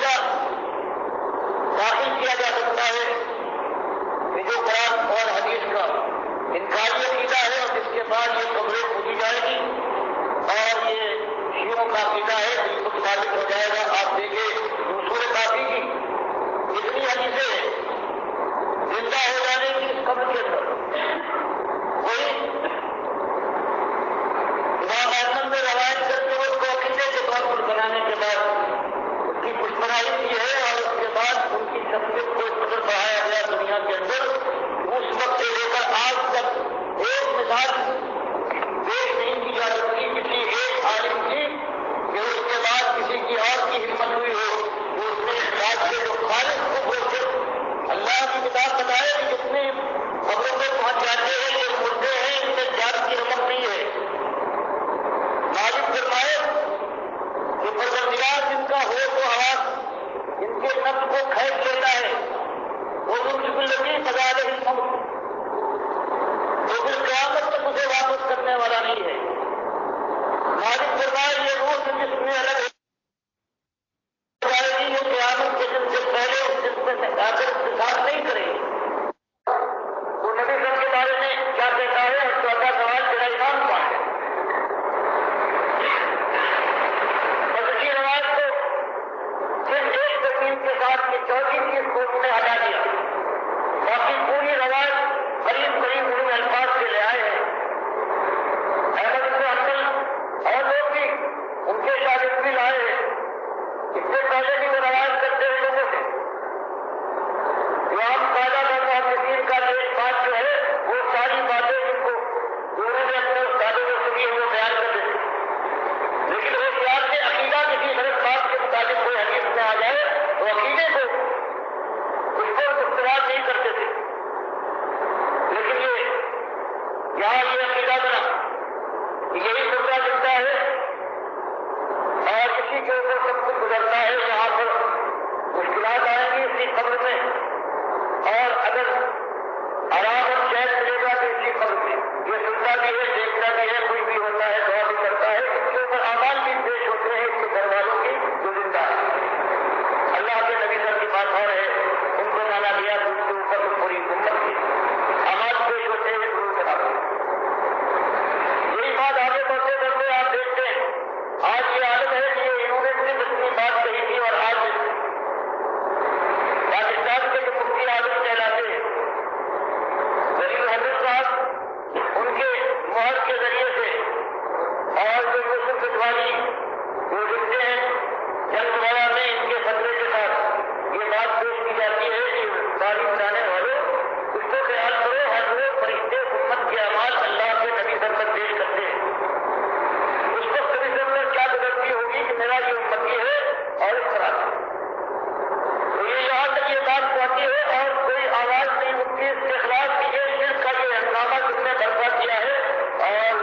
عقیدہ داخل کیا جا سکتا ہے کہ جو قرآن اور حدیث کا انکاری عقیدہ ہے اور جس کے بعد یہ قبریں پوجی جائے گی اور یہ شیعوں کا عقیدہ ہے بالکل ثابت ہو جائے گا. آپ دیکھیں رسول کافی کی اتنی حدیثیں ہیں زندہ ہو جانے کی اس قبر کے اندر. وہی امام احمد نے روایت کرتے ہوئے اس کو عقیدے کے طور پر بنانے کے بعد اس کی پشترائی کی ہے اور اس کے بعد ان کی شخصیت کو اس قدر بڑھایا گیا دنیا کے اندر. اس وقت سے لے کر آج تک ایک مثال پیش نہیں کی جا سکتی کسی ایک عالم کی کہ اس کے بعد کسی کی اور کی ہمت ہوئی ہو کہ اس نے اخلاق کے جو خالص کو وہ صرف اللہ کی کتاب بتائے کہ جتنے خبروں کو پہنچ جاتے ہیں یہ مردے ہیں ان سے جان کی رمق نہیں ہے. مالک فرمائے کہ پروردگار جن کا ہو تو آواز ان کے نفس کو کھینچ لیتا ہے وہ لگی سزا نہیں سمجھ تو پھر قیامت تک اسے واپس کرنے والا نہیں ہے. مالک فرمائے یہ روح جس میں الگ ہو جائے گی یہ قیامت کے دن سے پہلے اس جس سے آخر انتظار نہیں کرے گی. تو نبی صاحب کے بارے میں کیا کہتا ہے اور چوتھا سوال تیرا ایمان کون ہے. بس اسی روایت کو صرف ایک تقسیم کے ساتھ یہ چوتھی چیز کو انہوں نے ہٹا دیا. باقی پوری روایت قریب قریب انہوں الفاظ سے لے آئے ہیں. احمد بن حنبل اور لوگ بھی ان کے شاگرد بھی لائے ہیں. اس سے پہلے بھی وہ روایت کرتے ہیں لوگوں سے. امام قاعدہ کا محدثین کا جو ایک بات جو ہے وہ ساری باتیں جن کو انہوں نے اپنے استادوں کو سنی ہے وہ بیان کر دیتے. لیکن وہ خیال سے عقیدہ کسی غلط بات کے مطابق کوئی حدیث میں آ جائے تو عقیدے کو اس کو استعمال نہیں کرتے تھے. لیکن یہاں یہ عقیدہ بنا یہی مردہ دکھتا ہے اور اسی کے اوپر سب کچھ گزرتا ہے. یہاں پر مشکلات آئیں گی اسی قبر میں اور اگر آرام اور چین ملے گا تو اسی قبر میں یہ سنتا بھی ہے دیکھتا بھی ہے کوئی بھی ہوتا ہے دعا بھی کرتا ہے. اس کے اوپر اعمال بھی پیش ہوتے ہیں اس کے گھر والوں کی جو زندہ ہے. اللہ کے نبی صاحب کی بات اور ہے ان کو مانا گیا تو اس کے اوپر پوری امت کی اعمال پیش ہوتے ہیں ضرور کرا. یہی بات آگے بڑھتے بڑھتے آپ دیکھتے ہیں آج یہ عالم ہے کہ انہوں نے صرف اپنی بات کہی تھی اور آج پاکستان کے جو مفتی اعظم کہلاتے ہیں ظہیر حضرت صاحب ان کے مہر کے ذریعے سے اور جو یوسف فتوانی جو لکھتے ہیں جنگ والا میں ان کے فتوے کے ساتھ یہ بات پیش کی جاتی ہے کہ داڑھی بنانے والوں اس کو خیال کرو ہر وہ فرشتے امت کے اعمال اللہ کے نبی سر پر پیش کرتے ہیں. اس وقت نبی سر میں کیا گزرتی ہوگی کہ میرا یہ امتی ہے اور اس طرح سے تو یہ یہاں تک یہ بات پہنچی ہے اور کوئی آواز نہیں اٹھتی اس کے خلاف کہ یہ شرک کا یہ ہنگامہ جس نے برپا کیا ہے. اور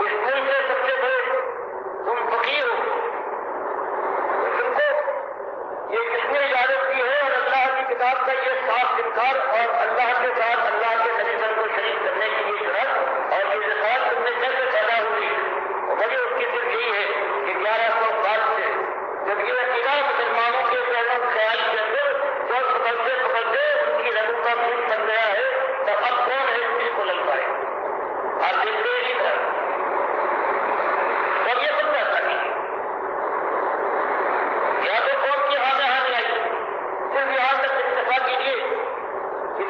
اس ملک کے سب سے بڑے تم فقیر ہو تم کو یہ کس نے اجازت کی ہے اور اللہ کی کتاب کا یہ صاف انکار اور اللہ کے ساتھ اللہ کے نبی سر کو شریک کرنے کی یہ ضرورت اور یہ جذبات تم میں کیسے پیدا ہوئی. وجہ اس کی صرف یہی ہے کہ 1105 سے جب یہ عقیدہ مسلمانوں کے ذہن خیال کے اندر جب پکڑتے ان کی رنگوں کا خون بن گیا ہے تو اب کون ہے اس چیز کو لگ پائے. آپ دیکھتے ہی نہیں اور یہ سب ایسا نہیں ہے. یا تو قوم کی ہاں میں ہاں نہیں آئی صرف یہاں تک اتفاق کیجیے کہ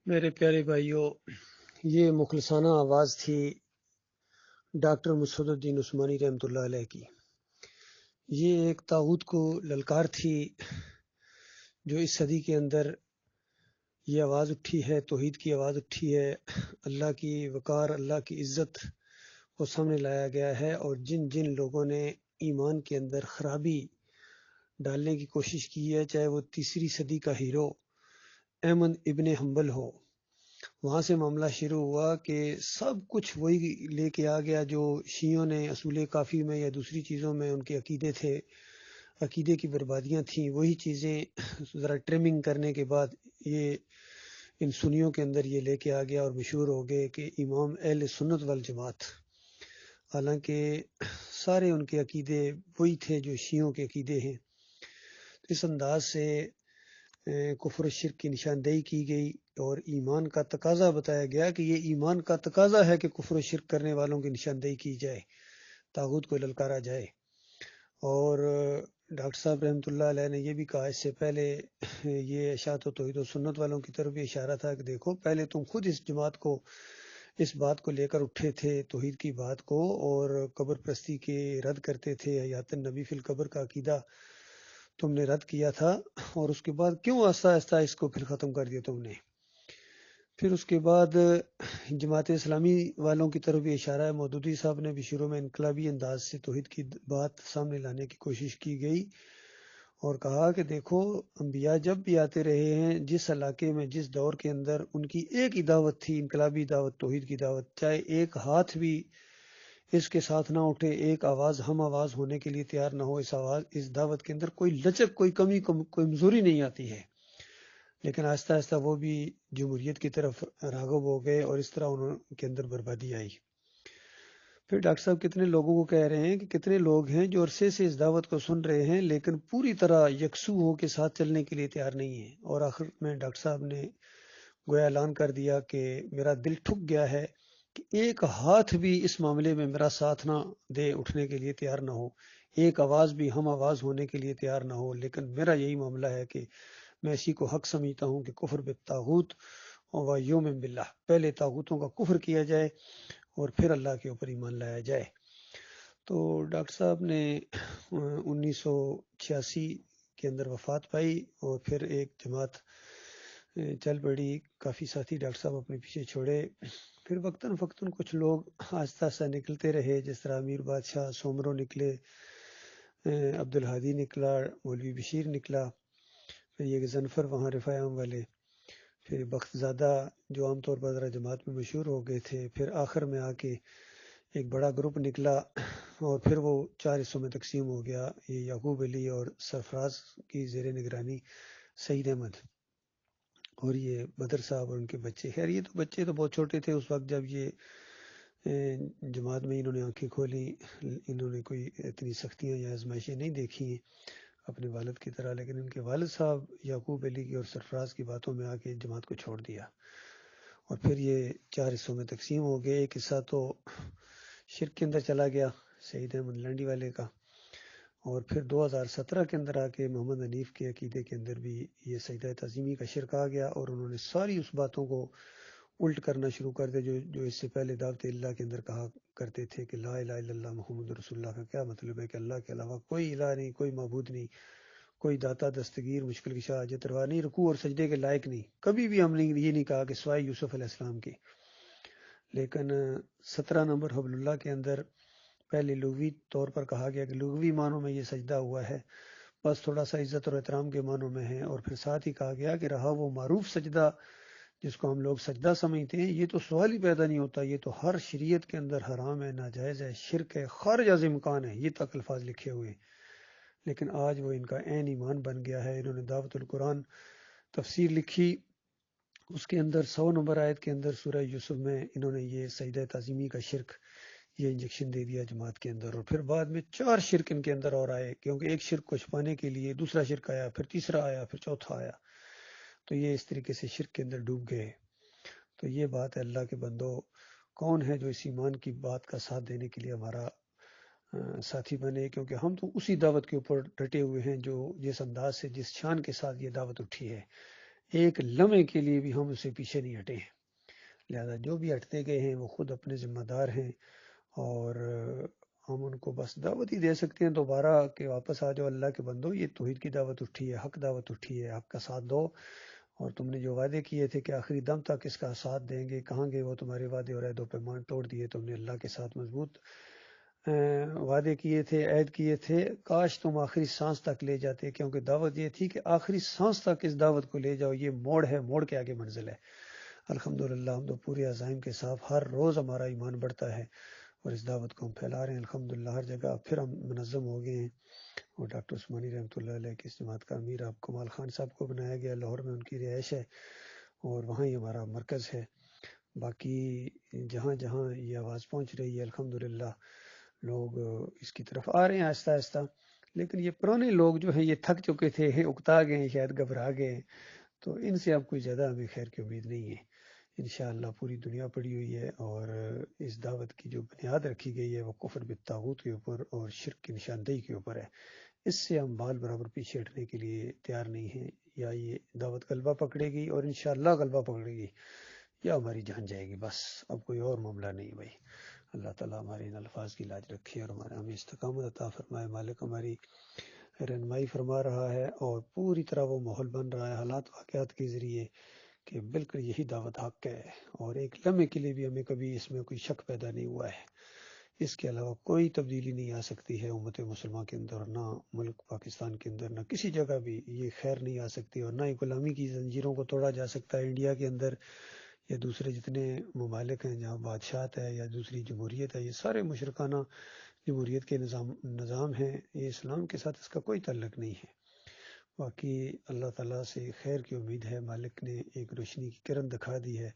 میرے پیارے بھائیوں، یہ مخلصانہ آواز تھی ڈاکٹر مسعد الدین عثمانی رحمۃ اللہ علیہ کی۔ یہ ایک طاغوت کو للکار تھی جو اس صدی کے اندر یہ آواز اٹھی ہے، توحید کی آواز اٹھی ہے، اللہ کی وقار، اللہ کی عزت کو سامنے لایا گیا ہے، اور جن جن لوگوں نے ایمان کے اندر خرابی ڈالنے کی کوشش کی ہے، چاہے وہ تیسری صدی کا ہیرو احمد ابن حنبل ہو، وہاں سے معاملہ شروع ہوا کہ سب کچھ وہی لے کے آ گیا جو شیعوں نے اصول کافی میں یا دوسری چیزوں میں ان کے عقیدے تھے، عقیدے کی بربادیاں تھیں، وہی چیزیں ذرا ٹرمنگ کرنے کے بعد یہ ان سنیوں کے اندر یہ لے کے آ گیا اور مشہور ہو گئے کہ امام اہل سنت والجماعت، حالانکہ سارے ان کے عقیدے وہی تھے جو شیعوں کے عقیدے ہیں۔ اس انداز سے کفر و شرک کی نشاندہی کی گئی اور ایمان کا تقاضا بتایا گیا کہ یہ ایمان کا تقاضا ہے کہ کفر و شرک کرنے والوں کی نشاندہی کی جائے، طاغوت کو للکارا جائے۔ اور ڈاکٹر صاحب رحمۃ اللہ علیہ نے یہ بھی کہا اس سے پہلے، یہ اشاعت و توحید و سنت والوں کی طرف بھی اشارہ تھا کہ دیکھو پہلے تم خود اس جماعت کو اس بات کو لے کر اٹھے تھے، توحید کی بات کو، اور قبر پرستی کے رد کرتے تھے، حیات النبی فی القبر کا عقیدہ تم نے رد کیا تھا، اور اس کے بعد کیوں آہستہ آہستہ اس کو پھر ختم کر دیا تم نے؟ پھر اس کے بعد جماعت اسلامی والوں کی طرف بھی اشارہ ہے، مودودی صاحب نے بھی شروع میں انقلابی انداز سے توحید کی بات سامنے لانے کی کوشش کی گئی اور کہا کہ دیکھو انبیاء جب بھی آتے رہے ہیں، جس علاقے میں جس دور کے اندر ان کی ایک ہی دعوت تھی، انقلابی دعوت، توحید کی دعوت، چاہے ایک ہاتھ بھی اس کے ساتھ نہ اٹھے، ایک آواز ہم آواز ہونے کے لیے تیار نہ ہو، اس دعوت کے اندر کوئی لچک، کوئی کمی، کوئی کمزوری نہیں آتی ہے۔ لیکن آہستہ آہستہ وہ بھی جمہوریت کی طرف راغب ہو گئے اور اس طرح انہوں کے اندر بربادی آئی۔ پھر ڈاکٹر صاحب کتنے لوگوں کو کہہ رہے ہیں کہ کتنے لوگ ہیں جو عرصے سے اس دعوت کو سن رہے ہیں لیکن پوری طرح یکسو ہو کے ساتھ چلنے کے لیے تیار نہیں ہیں، اور آخر میں ڈاکٹر صاحب نے گویا اعلان کر دیا کہ میرا دل ٹھک گیا ہے کہ ایک ہاتھ بھی اس معاملے میں میرا ساتھ نہ دے، اٹھنے کے لیے تیار نہ ہو، ایک آواز بھی ہم آواز ہونے کے لیے تیار نہ ہو، لیکن میرا یہی معاملہ ہے کہ میں اسی کو حق سمجھتا ہوں کہ کفر بالطاغوت و یوم باللہ، پہلے طاغوتوں کا کفر کیا جائے اور پھر اللہ کے اوپر ایمان لایا جائے۔ تو ڈاکٹر صاحب نے 1986 کے اندر وفات پائی اور پھر ایک جماعت چل پڑی، کافی ساتھی ڈاکٹر صاحب اپنے پیچھے چھوڑے، پھر وقتاً فوقتاً کچھ لوگ آہستہ آہستہ نکلتے رہے، جس طرح امیر بادشاہ سومرو نکلے، عبدالہادی نکلا، مولوی بشیر نکلا، پھر یہ غضنفر وہاں رفاعم والے، پھر بخت زادہ جو عام طور پر ذرا جماعت میں مشہور ہو گئے تھے، پھر آخر میں آ کے ایک بڑا گروپ نکلا اور پھر وہ 4 حصوں میں تقسیم ہو گیا، یہ یعقوب علی اور سرفراز کی زیر نگرانی سعید احمد اور یہ بدر صاحب اور ان کے بچے۔ خیر یہ تو بچے تو بہت چھوٹے تھے اس وقت جب یہ جماعت میں انہوں نے آنکھیں کھولی، انہوں نے کوئی اتنی سختیاں یا آزمائشیں نہیں دیکھی ہیں اپنے والد کی طرح، لیکن ان کے والد صاحب یعقوب علی کی اور سرفراز کی باتوں میں آ کے جماعت کو چھوڑ دیا اور پھر یہ 4 حصوں میں تقسیم ہو گئے۔ ایک حصہ تو شرک کے اندر چلا گیا سعید احمد لنڈی والے کا، اور پھر 2017 کے اندر آ کے محمد حنیف کے عقیدے کے اندر بھی یہ سجدہ تعظیمی کا شرک آ گیا اور انہوں نے ساری اس باتوں کو الٹ کرنا شروع کر دیا جو اس سے پہلے دعوت اللہ کے اندر کہا کرتے تھے کہ لا الہ الا اللہ محمد رسول اللہ کا کیا مطلب ہے کہ اللہ کے علاوہ کوئی الہ نہیں، کوئی معبود نہیں، کوئی داتا دستگیر مشکل کشا حاجت روا نہیں، رکوع اور سجدے کے لائق نہیں۔ کبھی بھی ہم نے یہ نہیں کہا کہ سوائے یوسف علیہ السلام کے، لیکن 17 نمبر حبل اللہ کے اندر پہلے لغوی طور پر کہا گیا کہ لغوی معنوں میں یہ سجدہ ہوا ہے، بس تھوڑا سا عزت اور احترام کے معنوں میں ہے، اور پھر ساتھ ہی کہا گیا کہ رہا وہ معروف سجدہ جس کو ہم لوگ سجدہ سمجھتے ہیں، یہ تو سوال ہی پیدا نہیں ہوتا، یہ تو ہر شریعت کے اندر حرام ہے، ناجائز ہے، شرک ہے، خارج از امکان ہے، یہ تک الفاظ لکھے ہوئے، لیکن آج وہ ان کا عین ایمان بن گیا ہے۔ انہوں نے دعوت القرآن تفسیر لکھی، اس کے اندر 100 نمبر آیت کے اندر سورہ یوسف میں انہوں نے یہ سجدہ تعظیمی کا شرک یہ انجیکشن دے دیا جماعت کے اندر، اور پھر بعد میں 4 شرک ان کے اندر اور آئے، کیونکہ ایک شرک کو چھپانے کے لیے دوسرا شرک آیا، پھر تیسرا آیا، پھر چوتھا آیا، تو یہ اس طریقے سے شرک کے اندر ڈوب گئے۔ تو یہ بات ہے اللہ کے بندو، کون ہے جو اس ایمان کی بات کا ساتھ دینے کے لیے ہمارا ساتھی بنے، کیونکہ ہم تو اسی دعوت کے اوپر ڈٹے ہوئے ہیں جو جس انداز سے جس شان کے ساتھ یہ دعوت اٹھی ہے۔ ایک لمحے کے لیے بھی ہم اسے پیچھے نہیں ہٹے ہیں۔ لہذا جو بھی ہٹتے گئے ہیں وہ خود اپنے ذمہ دار ہیں، اور ہم ان کو بس دعوت ہی دے سکتے ہیں دوبارہ کہ واپس آ جاؤ اللہ کے بندو، یہ توحید کی دعوت اٹھی ہے، حق دعوت اٹھی ہے، حق کا ساتھ دو، اور تم نے جو وعدے کیے تھے کہ آخری دم تک اس کا ساتھ دیں گے، کہاں گئے وہ تمہارے وعدے اور عہد و پیمان؟ توڑ دیے تم نے اللہ کے ساتھ مضبوط وعدے کیے تھے، عہد کیے تھے، کاش تم آخری سانس تک لے جاتے، کیونکہ دعوت یہ تھی کہ آخری سانس تک اس دعوت کو لے جاؤ، یہ موڑ ہے، موڑ کے آگے منزل ہے۔ الحمدللہ ہم تو پورے عزائم کے ساتھ ہر روز ہمارا ایمان بڑھتا ہے اور اس دعوت کو ہم پھیلا رہے ہیں الحمدللہ ہر جگہ۔ پھر ہم منظم ہو گئے ہیں، اور ڈاکٹر عثمانی رحمۃ اللہ علیہ کی اس جماعت کا امیر آپ کمال خان صاحب کو بنایا گیا، لاہور میں ان کی رہائش ہے اور وہاں ہی ہمارا مرکز ہے۔ باقی جہاں جہاں یہ آواز پہنچ رہی ہے الحمدللہ لوگ اس کی طرف آ رہے ہیں آہستہ آہستہ، لیکن یہ پرانے لوگ جو ہیں یہ تھک چکے تھے، اکتا گئے ہیں، شاید گھبرا گئے ہیں، تو ان سے اب کوئی زیادہ ہمیں خیر کی امید نہیں ہے۔ انشاءاللہ پوری دنیا پڑی ہوئی ہے، اور اس دعوت کی جو بنیاد رکھی گئی ہے وہ کفر بالطاغوت کے اوپر اور شرک کی نشاندہی کے اوپر ہے۔ اس سے ہم بال برابر پیچھے ہٹنے کے لیے تیار نہیں ہیں، یا یہ دعوت غلبہ پکڑے گی اور انشاءاللہ غلبہ پکڑے گی، یا ہماری جان جائے گی، بس اب کوئی اور معاملہ نہیں بھائی۔ اللہ تعالیٰ ہمارے ان الفاظ کی لاج رکھے اور ہمیں استقامت عطا فرمائے۔ مالک ہماری رہنمائی فرما رہا ہے اور پوری طرح وہ ماحول بن رہا ہے حالات واقعات کے ذریعے کہ بالکل یہی دعوت حق ہے، اور ایک لمحے کے لیے بھی ہمیں کبھی اس میں کوئی شک پیدا نہیں ہوا ہے۔ اس کے علاوہ کوئی تبدیلی نہیں آ سکتی ہے امت مسلمہ کے اندر، نہ ملک پاکستان کے اندر، نہ کسی جگہ بھی یہ خیر نہیں آ سکتی، اور نہ ہی غلامی کی زنجیروں کو توڑا جا سکتا ہے انڈیا کے اندر یا دوسرے جتنے ممالک ہیں جہاں بادشاہت ہے یا دوسری جمہوریت ہے، یہ سارے مشرکانہ جمہوریت کے نظام ہیں، یہ اسلام کے ساتھ اس کا کوئی تعلق نہیں ہے۔ باقی اللہ تعالیٰ سے خیر کی امید ہے، مالک نے ایک روشنی کی کرن دکھا دی ہے،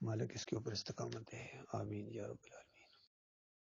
مالک اس کے اوپر استقامت دے، آمین یا رب العالمین۔